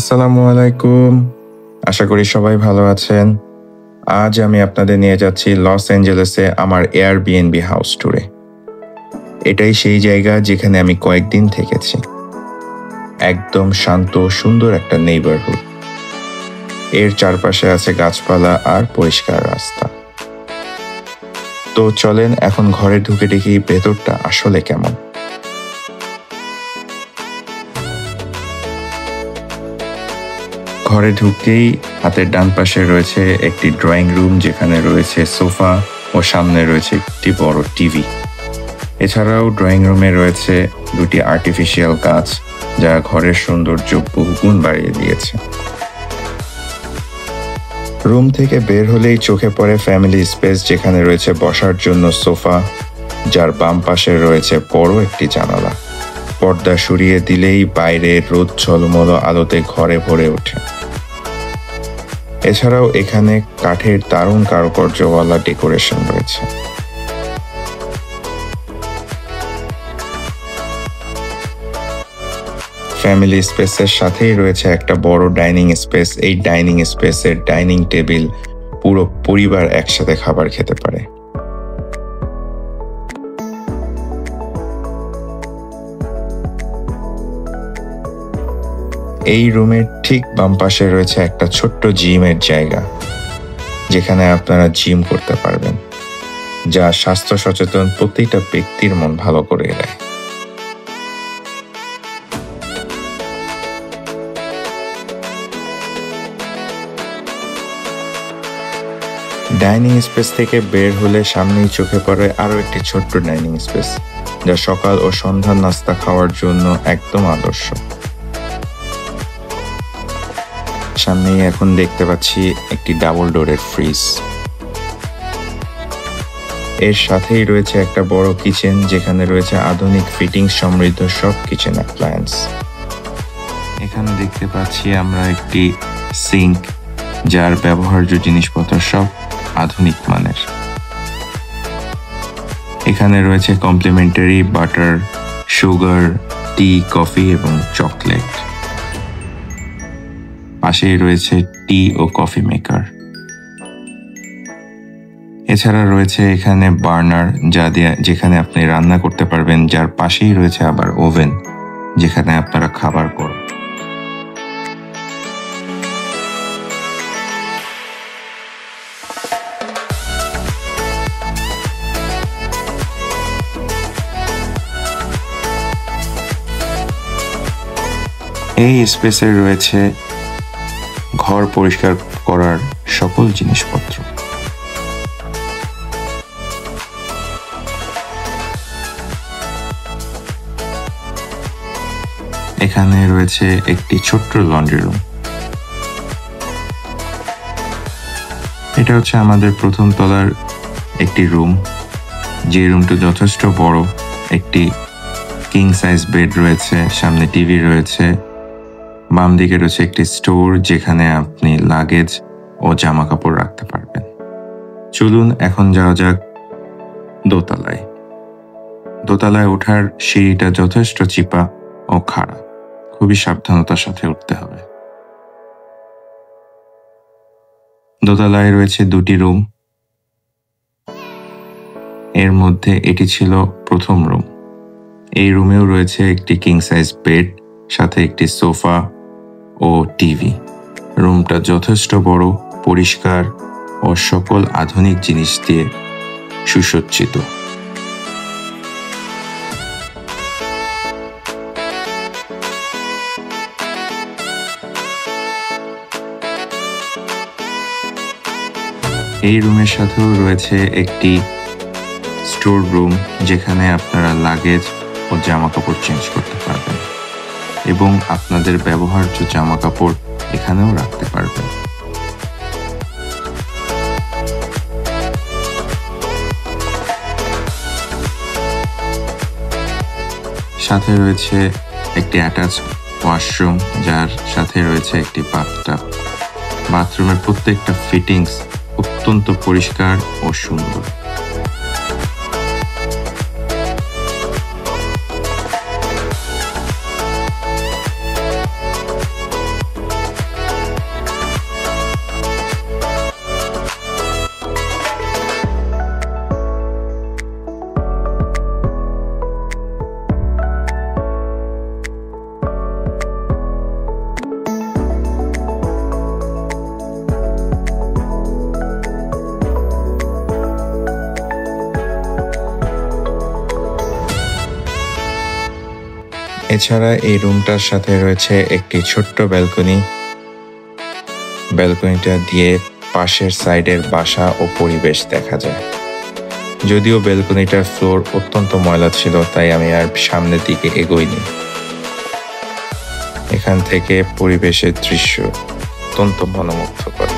আসসালামু আলাইকুম। আশা করি সবাই ভালো আছেন। আজ আমি আপনাদের নিয়ে যাচ্ছি লস অ্যাঞ্জেলেসে আমার এয়ারবিএনবি হাউস ট্যুরে। এটাই সেই জায়গা যেখানে আমি কয়েকদিন থেকেছি। একদম শান্ত সুন্দর একটা নেইবারহুড। এর চারপাশে আছে গাছপালা আর পরিষ্কার রাস্তা। তো চলেন এখন ঘরে ঢুকে দেখি ভেতরটা আসলে কেমন। ঘরে ঢুকতেই হাতের ডান পাশে রয়েছে একটি ড্রয়িং রুম, যেখানে রয়েছে সোফা ও সামনে রয়েছে একটি বড় টিভি। এছাড়াও ড্রয়িং রুমে রয়েছে দুটি আর্টিফিশিয়াল গাছ, যা ঘরের সৌন্দর্য বহুগুণ বাড়িয়ে দিয়েছে। রুম থেকে বের হলেই চোখে পড়ে ফ্যামিলি স্পেস, যেখানে রয়েছে বসার জন্য সোফা, যার বাম পাশে রয়েছে বড় একটি জানালা। পর্দা সরিয়ে দিলেই বাইরে রোদ ঝলমল আলোতে ঘরে ভরে ওঠে। এছাড়াও এখানে কাঠের দারুণ কারুকার্যওয়ালা ডেকোরেশন রয়েছে। ফ্যামিলি স্পেসের সাথেই রয়েছে একটা বড় ডাইনিং স্পেস। এই ডাইনিং স্পেসের ডাইনিং টেবিল পুরো পরিবার একসাথে খাবার খেতে পারে। এই রুমের ঠিক বাম পাশে রয়েছে একটা ছোট্ট জিমের জায়গা, যেখানে আপনারা জিম করতে পারবেন, যা স্বাস্থ্য সচেতন প্রতিটা ব্যক্তির মন ভালো করে দেয়। ডাইনিং স্পেস থেকে বের হলে সামনেই চোখে পড়ে আরো একটি ছোট্ট ডাইনিং স্পেস, যা সকাল ও সন্ধ্যার নাস্তা খাওয়ার জন্য একদম আদর্শ। সামনেই এখন দেখতে পাচ্ছি একটি ডাবল ডোরের ফ্রিজ। এর সাথেই রয়েছে একটা বড় কিচেন, যেখানে রয়েছে আধুনিক ফিটিংস সমৃদ্ধ সব কিচেন অ্যাপ্লায়েন্স। এখানে দেখতে পাচ্ছি আমরা একটি সিঙ্ক, যার ব্যবহার্য জিনিসপত্র সব আধুনিক মানের। এখানে রয়েছে কমপ্লিমেন্টারি বাটার, সুগার, টি, কফি এবং চকলেট। পাশেই রয়েছে টি ও কফি মেকার। এছাড়া রয়েছে এখানে বার্নার, যেখানে আপনি রান্না করতে পারবেন, যার পাশেই রয়েছে আবার ওভেন, যেখানে আপনারা খাবার করবেন। এই স্পেসে রয়েছে ঘর পরিষ্কার করার সকল জিনিসপত্র। এখানে রয়েছে একটি ছোট্ট লন্ড্রি রুম। এটা হচ্ছে আমাদের প্রথম তলার একটি রুম, যে রুমটা যথেষ্ট বড়। একটি কিং সাইজ বেড রয়েছে, সামনে টিভি রয়েছে, বাম দিকে রয়েছে একটি স্টোর, যেখানে আপনি লাগেজ ও জামা কাপড় রাখতে পারবেন। চলুন এখন যাওয়া যাক দোতলায়। দোতলায় ওঠার সিঁড়িটা যথেষ্ট চিপা ও খাড়া, খুবই সাবধানতার সাথে উঠতে হবে। দোতলায় রয়েছে দুটি রুম। এর মধ্যে এটি ছিল প্রথম রুম। এই রুমেও রয়েছে একটি কিং সাইজ বেড, সাথে একটি সোফা ও টিভি। রুমটা যথেষ্ট বড়, পরিষ্কার ও সকল আধুনিক জিনিস দিয়ে সুসজ্জিত। এই রুমের সাথেও রয়েছে একটি স্টোর রুম, যেখানে আপনারা লাগেজ ও জামা কাপড় চেঞ্জ করতে পারবেন এবং আপনাদের ব্যবহার্য জামা কাপড় এখানেও রাখতে পারবেন। সাথে রয়েছে একটি অ্যাটাচ ওয়াশরুম, যার সাথে রয়েছে একটি বাথটাব। বাথরুমের প্রত্যেকটা ফিটিংস অত্যন্ত পরিষ্কার ও সুন্দর। এছাড়া এই রুমটার সাথে রয়েছে একটি ছোট্ট ব্যালকনি। ব্যালকনিটা দিয়ে পাশের সাইডের বাসা ও পরিবেশ দেখা যায়। যদিও ব্যালকনিটার ফ্লোর অত্যন্ত ময়লা ছিল, তাই আমি আর সামনের দিকে এগোইনি। এখান থেকে পরিবেশের দৃশ্য অত্যন্ত মনোমুগ্ধকর।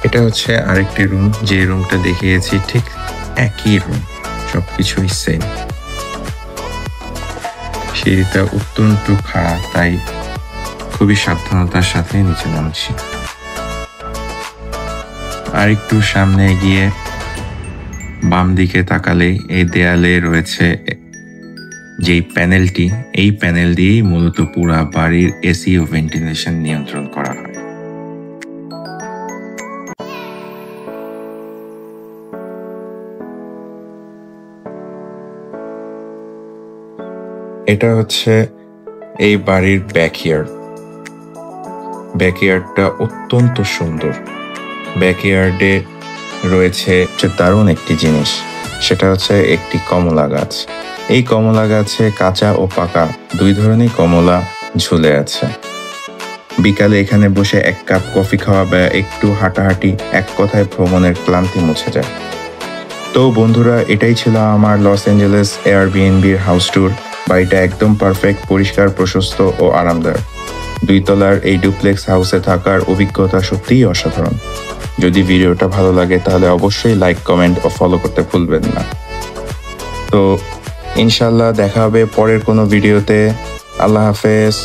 এটা হচ্ছে আরেকটি রুম, যে রুমটা দেখিয়েছি ঠিক একই রুম, সবকিছুই সেম। সিঁড়িটা অত্যন্ত খাড়া, তাই খুবই সাবধানতার সাথে নিচে নামছি। আর একটু সামনে গিয়ে বাম দিকে তাকালে এই দেয়ালে রয়েছে যেই প্যানেলটি, এই প্যানেল দিয়েই মূলত পুরা বাড়ির এসি ও ভেন্টিলেশন নিয়ন্ত্রণ করা হয়। এটা হচ্ছে এই বাড়ির ব্যাকইয়ার্ড। ব্যাকইয়ার্ডটা অত্যন্ত সুন্দর। ব্যাকইয়ার্ডে রয়েছে দারুণ একটি জিনিস, সেটা হচ্ছে একটি কমলা গাছ। এই কমলা গাছে কাঁচা ও পাকা দুই ধরনের কমলা ঝুলে আছে। বিকালে এখানে বসে এক কাপ কফি খাওয়া বা একটু হাঁটাহাঁটি, এক কথায় ভ্রমণের ক্লান্তি মুছে যায়। তো বন্ধুরা, এটাই ছিল আমার লস অ্যাঞ্জেলেস এয়ারবিএনবির হাউস ট্যুর। বাড়িটা একদম পারফেক্ট, পরিষ্কার, প্রশস্ত ও আরামদায়ক। 2 তলার এই ডুপ্লেক্স হাউসে থাকার অভিজ্ঞতা সত্যিই অসাধারণ। যদি ভিডিওটা ভালো লাগে তাহলে অবশ্যই লাইক, কমেন্ট ও ফলো করতে ভুলবেন না। তো ইনশাল্লাহ দেখা হবে পরের কোনো ভিডিওতে। আল্লাহ হাফেজ।